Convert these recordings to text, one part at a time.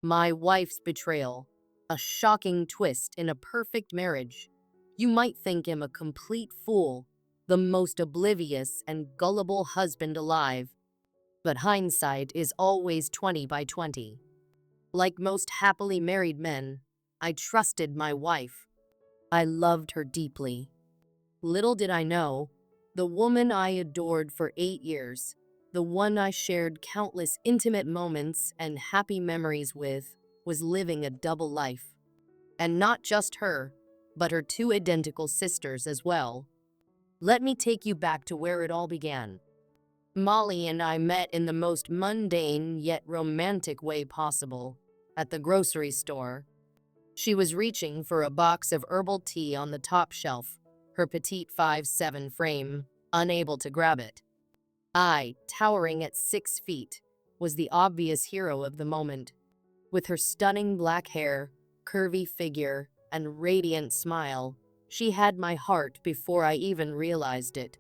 My wife's betrayal. A shocking twist in a perfect marriage. You might think him a complete fool, the most oblivious and gullible husband alive. But hindsight is always 20/20. Like most happily married men, I trusted my wife. I loved her deeply. Little did I know, the woman I adored for 8 years, the one I shared countless intimate moments and happy memories with, was living a double life. And not just her, but her two identical sisters as well. Let me take you back to where it all began. Molly and I met in the most mundane yet romantic way possible, at the grocery store. She was reaching for a box of herbal tea on the top shelf, her petite 5'7" frame, unable to grab it. I, towering at 6 feet, was the obvious hero of the moment. With her stunning black hair, curvy figure, and radiant smile, she had my heart before I even realized it.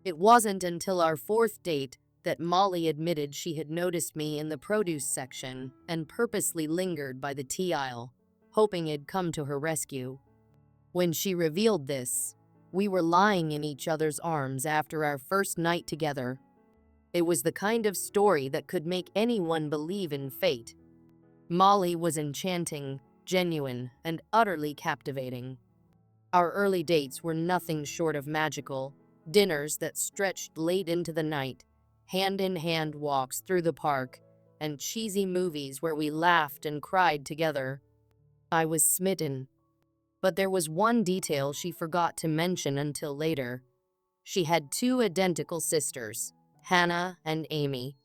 It wasn't until our fourth date that Molly admitted she had noticed me in the produce section and purposely lingered by the tea aisle, hoping I'd come to her rescue. When she revealed this, we were lying in each other's arms after our first night together. It was the kind of story that could make anyone believe in fate. Molly was enchanting, genuine, and utterly captivating. Our early dates were nothing short of magical. Dinners that stretched late into the night, hand-in-hand walks through the park, and cheesy movies where we laughed and cried together. I was smitten. But there was one detail she forgot to mention until later. She had two identical sisters, Hannah and Amy.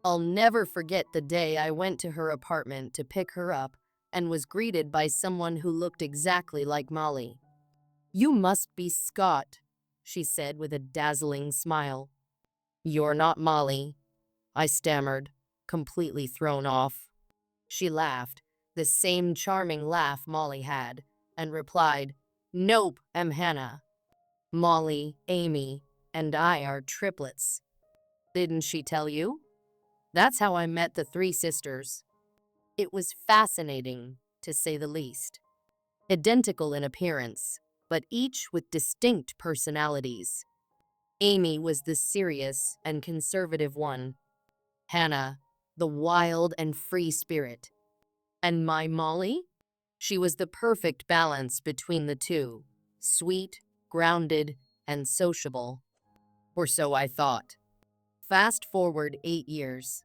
I'll never forget the day I went to her apartment to pick her up and was greeted by someone who looked exactly like Molly. "You must be Scott," she said with a dazzling smile. "You're not Molly," I stammered, completely thrown off. She laughed, the same charming laugh Molly had, and replied, "Nope, I'm Hannah. Molly, Amy, and I are triplets." Didn't she tell you? That's how I met the three sisters. It was fascinating, to say the least. Identical in appearance, but each with distinct personalities. Amy was the serious and conservative one. Hannah, the wild and free spirit. And my Molly? She was the perfect balance between the two. Sweet, grounded, and sociable. Or so I thought. Fast forward 8 years.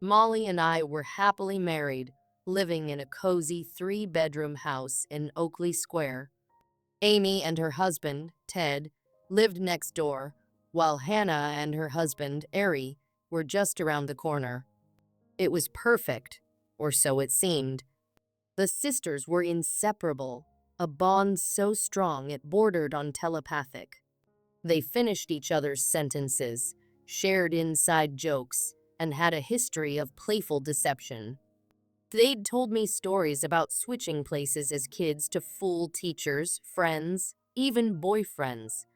Molly and I were happily married, living in a cozy 3-bedroom house in Oakley Square. Amy and her husband, Ted, lived next door, while Hannah and her husband, Ari, were just around the corner. It was perfect, or so it seemed. The sisters were inseparable, a bond so strong it bordered on telepathic. They finished each other's sentences, shared inside jokes, and had a history of playful deception. They'd told me stories about switching places as kids to fool teachers, friends, even boyfriends.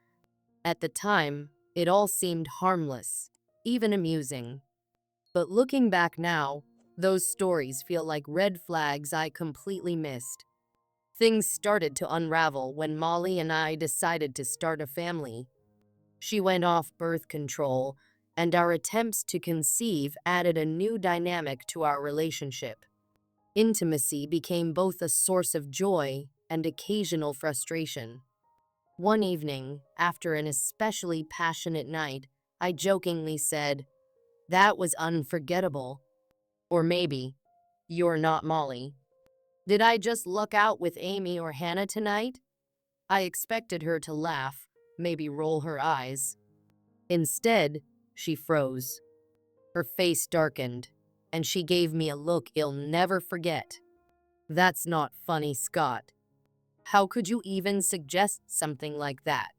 At the time, it all seemed harmless, even amusing. But looking back now, those stories feel like red flags I completely missed. Things started to unravel when Molly and I decided to start a family. She went off birth control, and our attempts to conceive added a new dynamic to our relationship. Intimacy became both a source of joy and occasional frustration. One evening, after an especially passionate night, I jokingly said, "That was unforgettable." Or maybe, "You're not Molly." Did I just luck out with Amy or Hannah tonight? I expected her to laugh, maybe roll her eyes. Instead, she froze. Her face darkened, and she gave me a look I'll never forget. "That's not funny, Scott. How could you even suggest something like that?"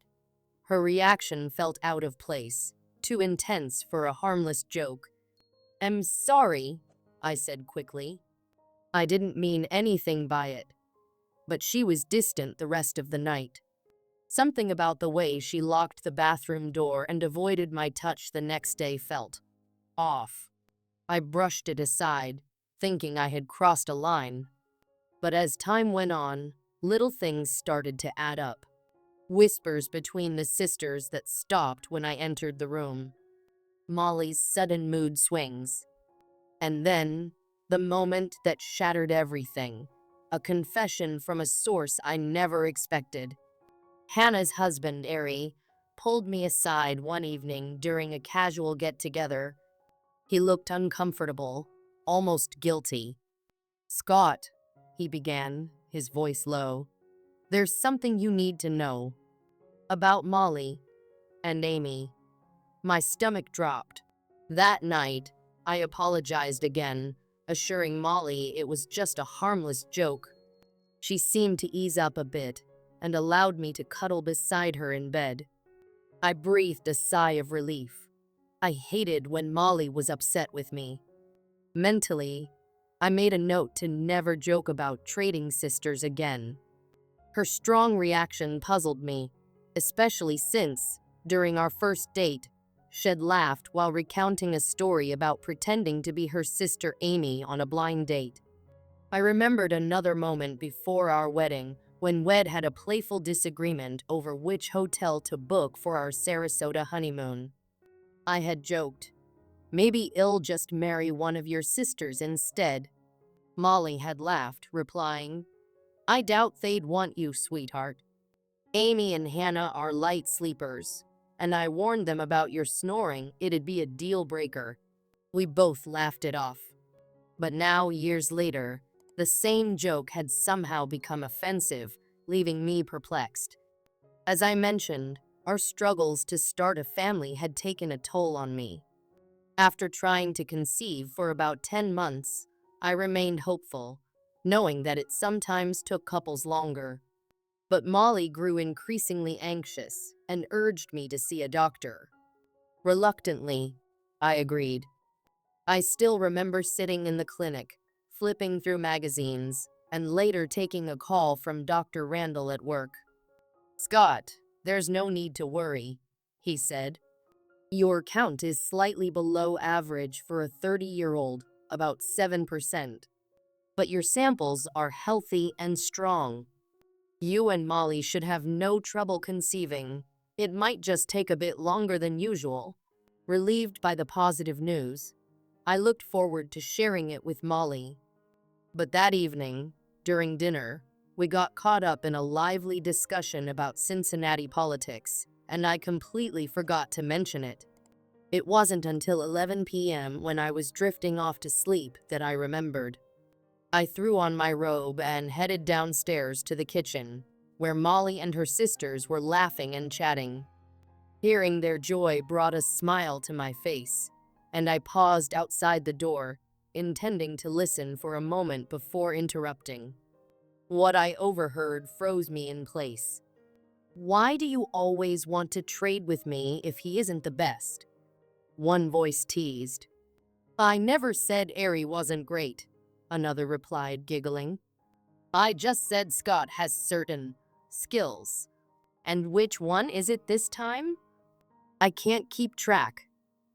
Her reaction felt out of place, too intense for a harmless joke. "I'm sorry," I said quickly. I didn't mean anything by it. But she was distant the rest of the night. Something about the way she locked the bathroom door and avoided my touch the next day felt off. I brushed it aside, thinking I had crossed a line. But as time went on, little things started to add up. Whispers between the sisters that stopped when I entered the room. Molly's sudden mood swings. And then, the moment that shattered everything. A confession from a source I never expected. Hannah's husband, Ari, pulled me aside one evening during a casual get-together. He looked uncomfortable, almost guilty. "Scott," he began, his voice low, "there's something you need to know. About Molly and Amy." My stomach dropped. That night, I apologized again, assuring Molly it was just a harmless joke. She seemed to ease up a bit and allowed me to cuddle beside her in bed. I breathed a sigh of relief. I hated when Molly was upset with me. Mentally, I made a note to never joke about trading sisters again. Her strong reaction puzzled me, especially since, during our first date, she'd laughed while recounting a story about pretending to be her sister Amy on a blind date. I remembered another moment before our wedding when Wed had a playful disagreement over which hotel to book for our Sarasota honeymoon. I had joked, "Maybe I'll just marry one of your sisters instead." Molly had laughed, replying, "I doubt they'd want you, sweetheart. Amy and Hannah are light sleepers, and I warned them about your snoring, it'd be a deal breaker." We both laughed it off. But now, years later, the same joke had somehow become offensive, leaving me perplexed. As I mentioned, our struggles to start a family had taken a toll on me. After trying to conceive for about 10 months, I remained hopeful, knowing that it sometimes took couples longer. But Molly grew increasingly anxious and urged me to see a doctor. Reluctantly, I agreed. I still remember sitting in the clinic, flipping through magazines, and later taking a call from Dr. Randall at work. "Scott, there's no need to worry," he said. "Your count is slightly below average for a 30-year-old, about 7%. But your samples are healthy and strong. You and Molly should have no trouble conceiving. It might just take a bit longer than usual." Relieved by the positive news, I looked forward to sharing it with Molly. But that evening, during dinner, we got caught up in a lively discussion about Cincinnati politics, and I completely forgot to mention it. It wasn't until 11 p.m. when I was drifting off to sleep that I remembered. I threw on my robe and headed downstairs to the kitchen, where Molly and her sisters were laughing and chatting. Hearing their joy brought a smile to my face, and I paused outside the door, intending to listen for a moment before interrupting. What I overheard froze me in place. "Why do you always want to trade with me if he isn't the best?" one voice teased. "I never said Ari wasn't great," another replied, giggling. "I just said Scott has certain skills. And which one is it this time?" "I can't keep track,"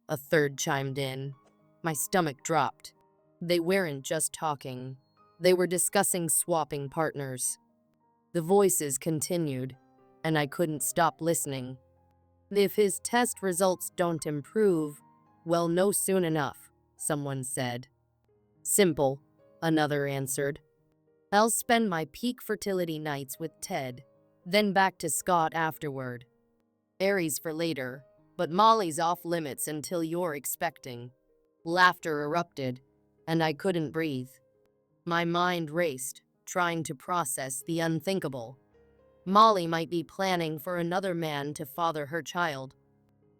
a third chimed in. My stomach dropped. They weren't just talking. They were discussing swapping partners. The voices continued, and I couldn't stop listening. "If his test results don't improve, we'll know soon enough," someone said. "Simple," another answered. "I'll spend my peak fertility nights with Ted, then back to Scott afterward. Aries for later, but Molly's off limits until you're expecting." Laughter erupted, and I couldn't breathe. My mind raced, trying to process the unthinkable. Molly might be planning for another man to father her child.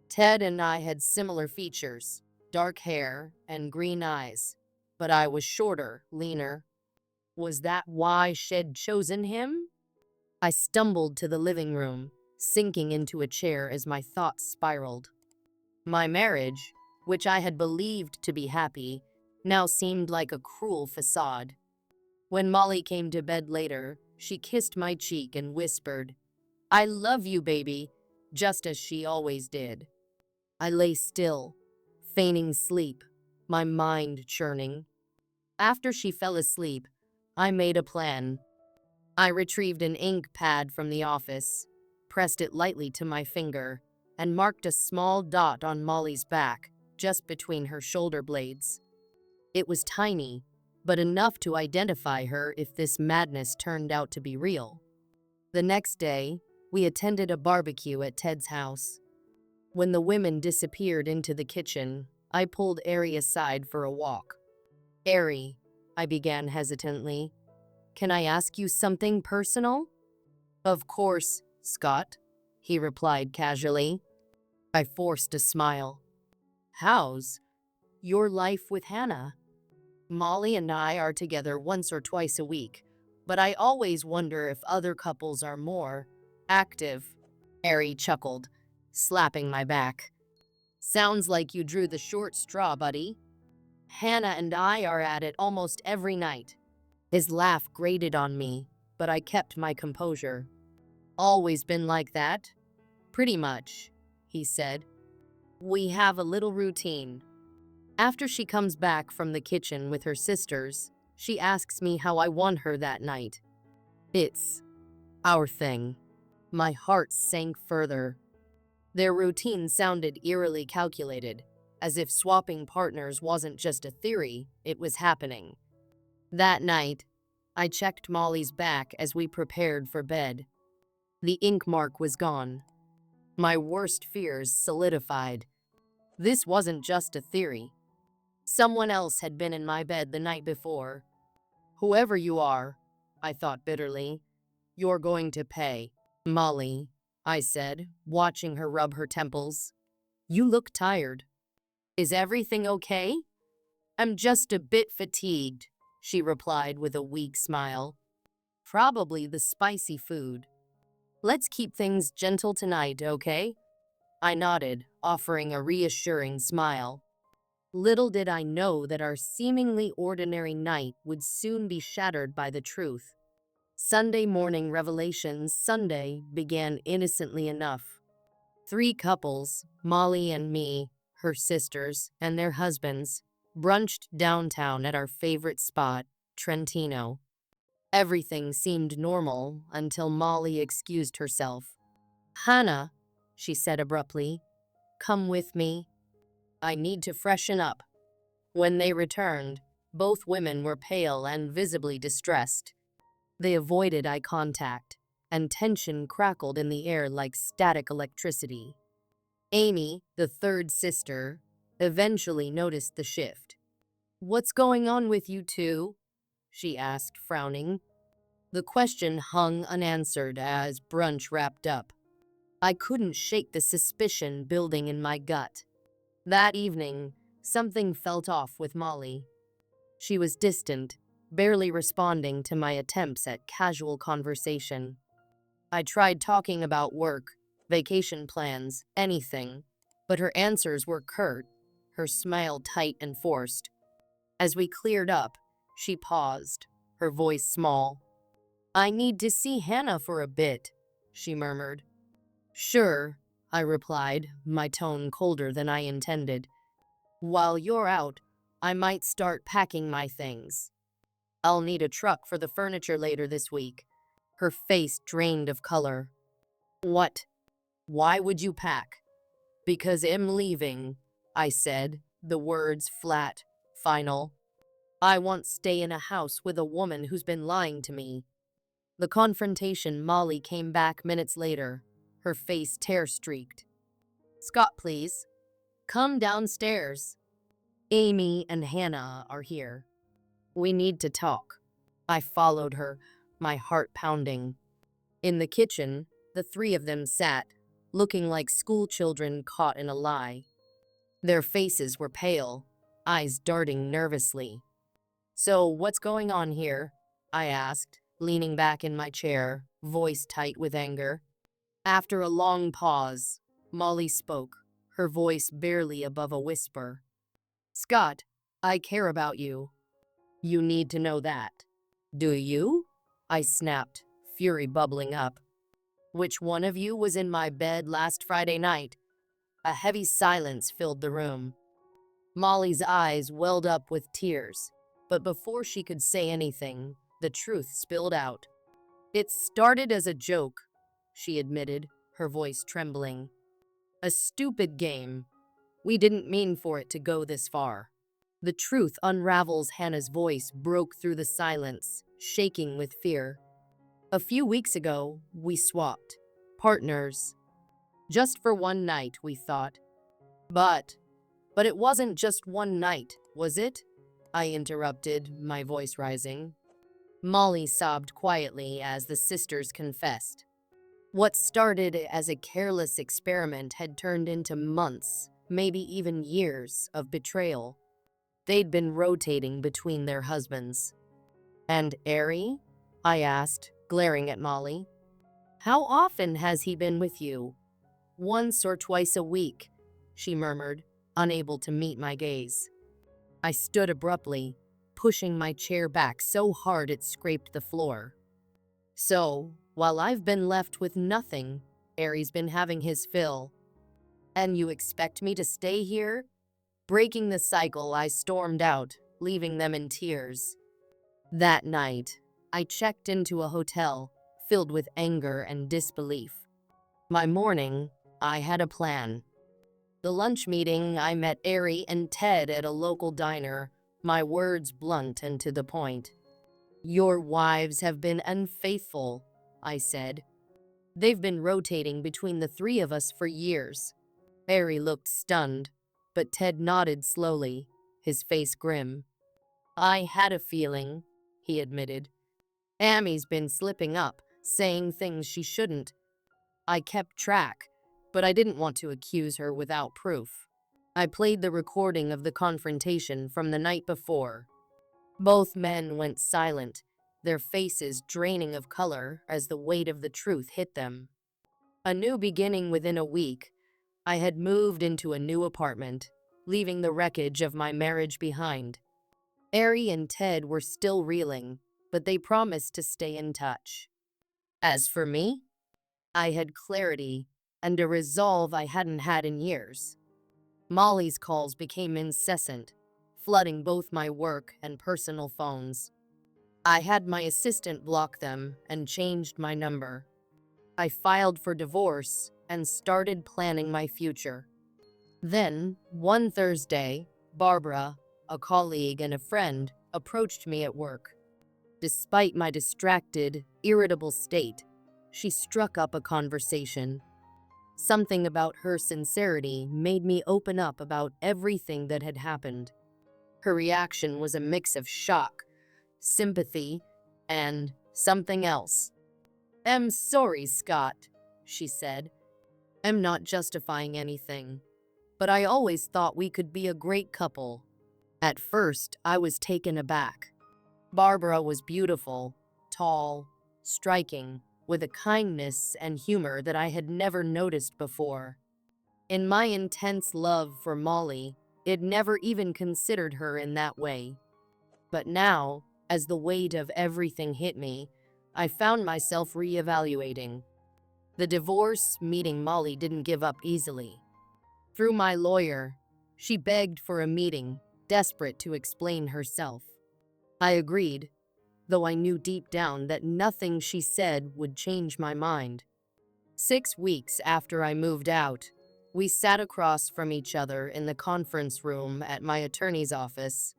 Ted and I had similar features, dark hair and green eyes, but I was shorter, leaner. Was that why she'd chosen him? I stumbled to the living room, sinking into a chair as my thoughts spiraled. My marriage, which I had believed to be happy, now seemed like a cruel facade. When Molly came to bed later, she kissed my cheek and whispered, "I love you, baby," just as she always did. I lay still, feigning sleep, my mind churning. After she fell asleep, I made a plan. I retrieved an ink pad from the office, pressed it lightly to my finger, and marked a small dot on Molly's back, just between her shoulder blades. It was tiny, but enough to identify her if this madness turned out to be real. The next day, we attended a barbecue at Ted's house. When the women disappeared into the kitchen, I pulled Ari aside for a walk. Ari, I began hesitantly, can I ask you something personal? Of course, Scott, he replied casually. I forced a smile. How's your life with Hannah? Molly and I are together once or twice a week, but I always wonder if other couples are more active. Ari chuckled, slapping my back. Sounds like you drew the short straw, buddy. Hannah and I are at it almost every night. His laugh grated on me, but I kept my composure. Always been like that? Pretty much, he said. We have a little routine. After she comes back from the kitchen with her sisters, she asks me how I won her that night. It's our thing. My heart sank further. Their routine sounded eerily calculated, as if swapping partners wasn't just a theory, it was happening. That night, I checked Molly's back as we prepared for bed. The ink mark was gone. My worst fears solidified. This wasn't just a theory. Someone else had been in my bed the night before. Whoever you are, I thought bitterly, you're going to pay. Molly, I said, watching her rub her temples. You look tired. Is everything okay? I'm just a bit fatigued, she replied with a weak smile. Probably the spicy food. Let's keep things gentle tonight, okay? I nodded, offering a reassuring smile. Little did I know that our seemingly ordinary night would soon be shattered by the truth. Sunday morning revelations Sunday began innocently enough. 3 couples, Molly and me, her sisters, and their husbands, brunched downtown at our favorite spot, Trentino. Everything seemed normal until Molly excused herself. Hannah, she said abruptly, come with me. I need to freshen up. When they returned, both women were pale and visibly distressed. They avoided eye contact, and tension crackled in the air like static electricity. Amy, the third sister, eventually noticed the shift. What's going on with you two? She asked, frowning. The question hung unanswered as brunch wrapped up. I couldn't shake the suspicion building in my gut. That evening, something felt off with Molly. She was distant, barely responding to my attempts at casual conversation. I tried talking about work, vacation plans, anything, but her answers were curt, her smile tight and forced. As we cleared up, she paused, her voice small. I need to see Hannah for a bit, she murmured. Sure, I replied, my tone colder than I intended. While you're out, I might start packing my things. I'll need a truck for the furniture later this week. Her face drained of color. What? Why would you pack? Because I'm leaving, I said, the words flat, final. I won't stay in a house with a woman who's been lying to me. The confrontation Molly came back minutes later, her face tear-streaked. Scott, please. Come downstairs. Amy and Hannah are here. We need to talk. I followed her, my heart pounding. In the kitchen, the 3 of them sat, looking like school children caught in a lie. Their faces were pale, eyes darting nervously. So, what's going on here? I asked, leaning back in my chair, voice tight with anger. After a long pause, Molly spoke, her voice barely above a whisper. Scott, I care about you. You need to know that. Do you? I snapped, fury bubbling up. Which one of you was in my bed last Friday night? A heavy silence filled the room. Molly's eyes welled up with tears, But before she could say anything, the truth spilled out. It started as a joke, she admitted, her voice trembling. A stupid game. We didn't mean for it to go this far. The truth unravels. Hannah's voice broke through the silence, shaking with fear. A few weeks ago, we swapped. Partners. Just for one night, we thought. But it wasn't just one night, was it? I interrupted, my voice rising. Molly sobbed quietly as the sisters confessed. What started as a careless experiment had turned into months, maybe even years, of betrayal. They'd been rotating between their husbands. And Ari? I asked, glaring at Molly. How often has he been with you? Once or twice a week, she murmured, unable to meet my gaze. I stood abruptly, pushing my chair back so hard it scraped the floor. So, while I've been left with nothing, Ari's been having his fill. And you expect me to stay here? Breaking the cycle, I stormed out, leaving them in tears. That night, I checked into a hotel, filled with anger and disbelief. By morning, I had a plan. The lunch meeting, I met Ari and Ted at a local diner, my words blunt and to the point. Your wives have been unfaithful, I said. They've been rotating between the three of us for years. Ari looked stunned, but Ted nodded slowly, his face grim. I had a feeling, he admitted. Amy's been slipping up, saying things she shouldn't. I kept track, but I didn't want to accuse her without proof. I played the recording of the confrontation from the night before. Both men went silent, their faces draining of color as the weight of the truth hit them. A new beginning within a week. I had moved into a new apartment, leaving the wreckage of my marriage behind. Ari and Ted were still reeling, but they promised to stay in touch. As for me, I had clarity and a resolve I hadn't had in years. Molly's calls became incessant, flooding both my work and personal phones. I had my assistant block them and changed my number. I filed for divorce and started planning my future. Then, one Thursday, Barbara, a colleague and a friend, approached me at work. Despite my distracted, irritable state, she struck up a conversation. Something about her sincerity made me open up about everything that had happened. Her reaction was a mix of shock, sympathy, and something else. I'm sorry, Scott, she said. I'm not justifying anything, but I always thought we could be a great couple. At first, I was taken aback. Barbara was beautiful, tall, striking, with a kindness and humor that I had never noticed before. In my intense love for Molly, I'd never even considered her in that way. But now, as the weight of everything hit me, I found myself reevaluating. The divorce meeting Molly didn't give up easily. Through my lawyer, she begged for a meeting, desperate to explain herself. I agreed, though I knew deep down that nothing she said would change my mind. 6 weeks after I moved out, we sat across from each other in the conference room at my attorney's office.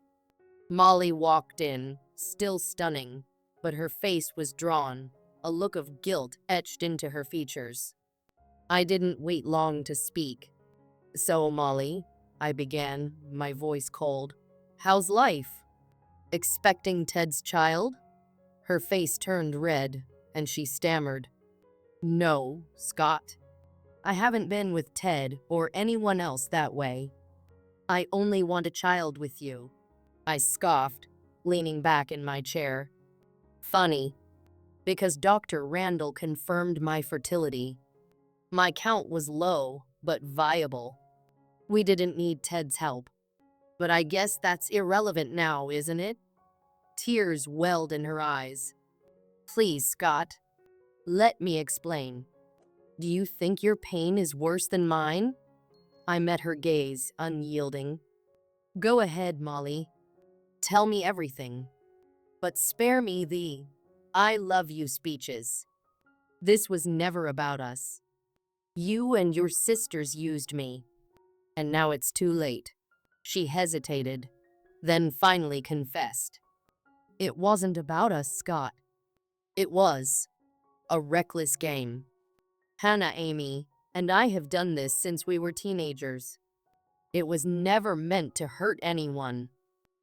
Molly walked in, still stunning, but her face was drawn, a look of guilt etched into her features. I didn't wait long to speak. So, Molly, I began, my voice cold. How's life? Expecting Ted's child? Her face turned red, and she stammered. No, Scott. I haven't been with Ted or anyone else that way. I only want a child with you. I scoffed, leaning back in my chair. Funny, because Dr. Randall confirmed my fertility. My count was low, but viable. We didn't need Ted's help. But I guess that's irrelevant now, isn't it? Tears welled in her eyes. Please, Scott, let me explain. Do you think your pain is worse than mine? I met her gaze, unyielding. Go ahead, Molly. Tell me everything, but spare me the I love you speeches. This was never about us. You and your sisters used me, and now it's too late." She hesitated, then finally confessed. "It wasn't about us, Scott. It was a reckless game. Hannah, Amy, and I have done this since we were teenagers. It was never meant to hurt anyone."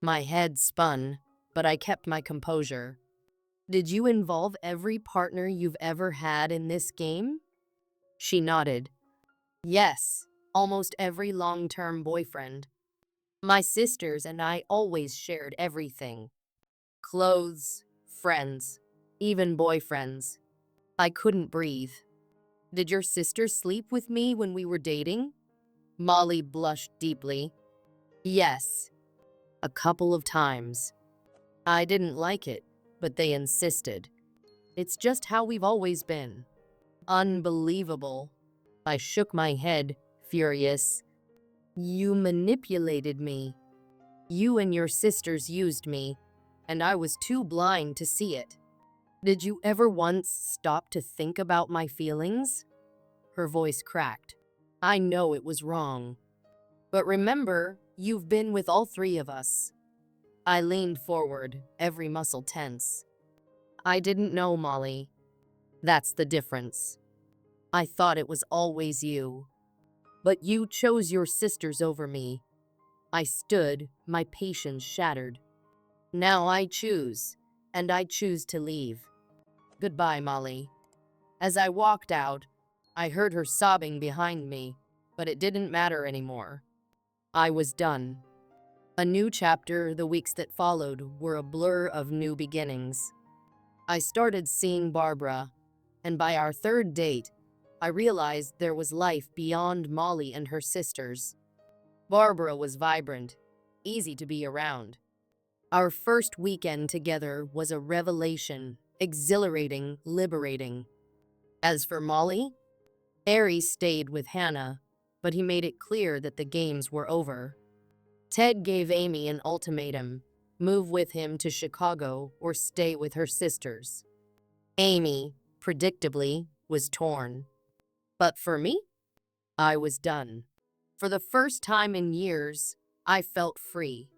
My head spun, but I kept my composure. "Did you involve every partner you've ever had in this game?" She nodded. "Yes, almost every long-term boyfriend. My sisters and I always shared everything. Clothes, friends, even boyfriends. I couldn't breathe." "Did your sister sleep with me when we were dating?" Molly blushed deeply. "Yes, a couple of times. I didn't like it, but they insisted. It's just how we've always been." "Unbelievable." I shook my head, furious. "You manipulated me. You and your sisters used me, and I was too blind to see it. Did you ever once stop to think about my feelings?" Her voice cracked. "I know it was wrong. But remember, you've been with all three of us." I leaned forward, every muscle tense. "I didn't know, Molly. That's the difference. I thought it was always you. But you chose your sisters over me." I stood, my patience shattered. "Now I choose, and I choose to leave. Goodbye, Molly." As I walked out, I heard her sobbing behind me, but it didn't matter anymore. I was done. A new chapter, the weeks that followed, were a blur of new beginnings. I started seeing Barbara, and by our third date, I realized there was life beyond Molly and her sisters. Barbara was vibrant, easy to be around. Our first weekend together was a revelation, exhilarating, liberating. As for Molly, Aries stayed with Hannah, but he made it clear that the games were over. Ted gave Amy an ultimatum: move with him to Chicago or stay with her sisters. Amy, predictably, was torn. But for me, I was done. For the first time in years, I felt free.